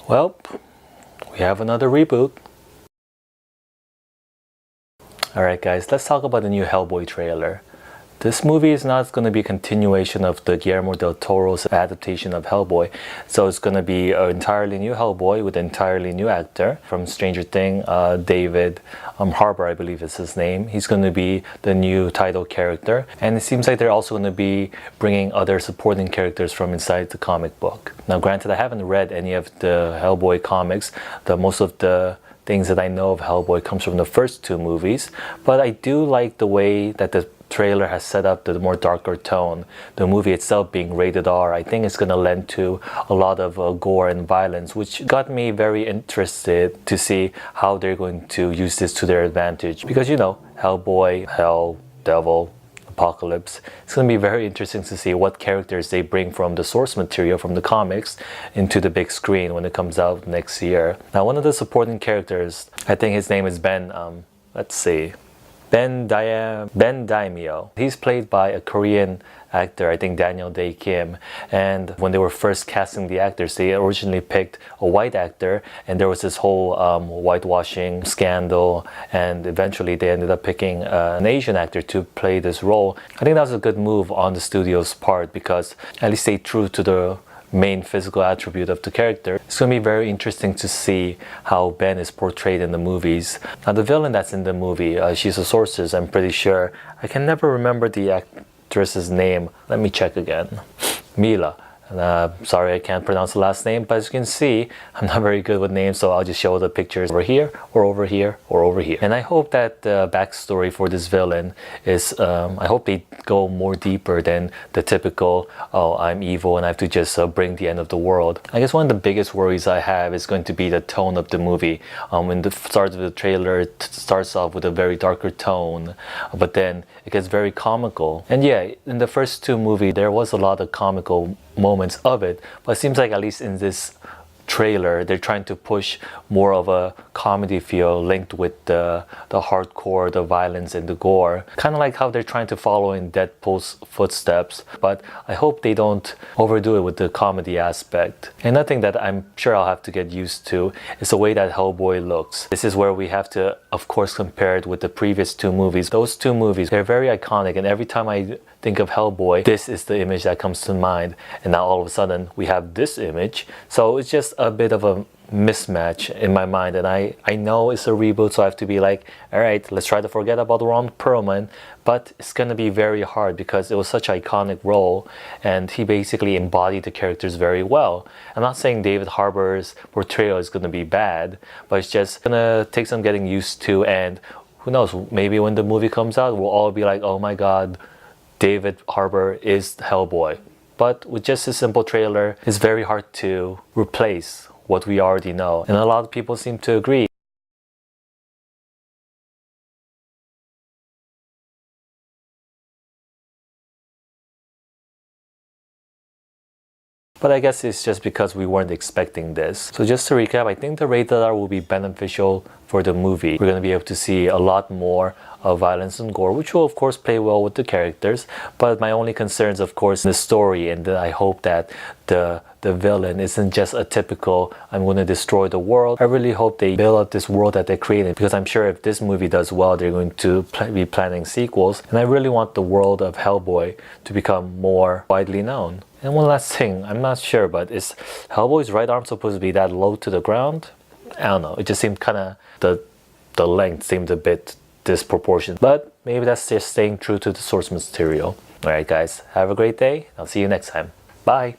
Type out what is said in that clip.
Well, we have another reboot. Alright guys, let's talk about the new Hellboy trailer. This movie is not going to be a continuation of the Guillermo Del Toro's adaptation of Hellboy. So it's going to be an entirely new Hellboy with an entirely new actor from Stranger Things, David Harbour, I believe is his name. He's going to be the new title character. And it seems like they're also going to be bringing other supporting characters from inside the comic book. Now granted, I haven't read any of the Hellboy comics. Most of the things that I know of Hellboy comes from the first two movies. But I do like the way that the trailer has set up the more darker tone. The movie itself being rated R, I think it's going to lend to a lot of gore and violence, which got me very interested to see how they're going to use this to their advantage. Because you know, Hellboy, Hell, Devil, Apocalypse. It's going to be very interesting to see what characters they bring from the source material from the comics into the big screen when it comes out next year. Now, one of the supporting characters, I think his name is Ben, Ben Daimyo. He's played by a Korean actor, I think Daniel Dae Kim. And when they were first casting the actors, they originally picked a white actor, and there was this whole whitewashing scandal, and eventually they ended up picking an Asian actor to play this role. I think that was a good move on the studio's part, because at least stayed true to the main physical attribute of the character. It's going to be very interesting to see how Ben is portrayed in the movies. Now the villain that's in the movie, she's a sorceress, I'm pretty sure. I can never remember the actress's name. Let me check again. Mila. Sorry, I can't pronounce the last name, but as you can see, I'm not very good with names, so I'll just show the pictures over here, or over here, or over here. And I hope that the backstory for this villain is, I hope they go more deeper than the typical, oh, I'm evil and I have to just bring the end of the world. I guess one of the biggest worries I have is going to be the tone of the movie. In the start of the trailer, it starts off with a very darker tone, but then it gets very comical. And yeah, in the first two movies, there was a lot of comical moments of it, but it seems like at least in this trailer they're trying to push more of a comedy feel linked with the hardcore, the violence and the gore, kind of like how they're trying to follow in Deadpool's footsteps. But I hope they don't overdo it with the comedy aspect. And nothing that I'm sure I'll have to get used to is the way that Hellboy looks. This is where we have to, of course, compare it with the previous two movies. Those two movies, they're very iconic, and every time I think of Hellboy, this is the image that comes to mind, and now all of a sudden we have this image. So it's just a bit of a mismatch in my mind, and I know it's a reboot, so I have to be like, all right, let's try to forget about Ron Perlman, but it's gonna be very hard because it was such an iconic role and he basically embodied the characters very well. I'm not saying David Harbour's portrayal is gonna be bad, but it's just gonna take some getting used to, and who knows, maybe when the movie comes out we'll all be like, oh my god, David Harbour is Hellboy. But with just a simple trailer, it's very hard to replace what we already know. And a lot of people seem to agree. But I guess it's just because we weren't expecting this. So just to recap, I think the rated R will be beneficial for the movie. We're going to be able to see a lot more of violence and gore, which will of course play well with the characters. But my only concern is of course the story, and I hope that the villain isn't just a typical, I'm going to destroy the world. I really hope they build up this world that they created, because I'm sure if this movie does well, they're going to be planning sequels. And I really want the world of Hellboy to become more widely known. And one last thing, I'm not sure, but is Hellboy's right arm supposed to be that low to the ground? I don't know, it just seemed kind of, the length seemed a bit disproportionate, but maybe that's just staying true to the source material. Alright guys, have a great day. I'll see you next time. Bye!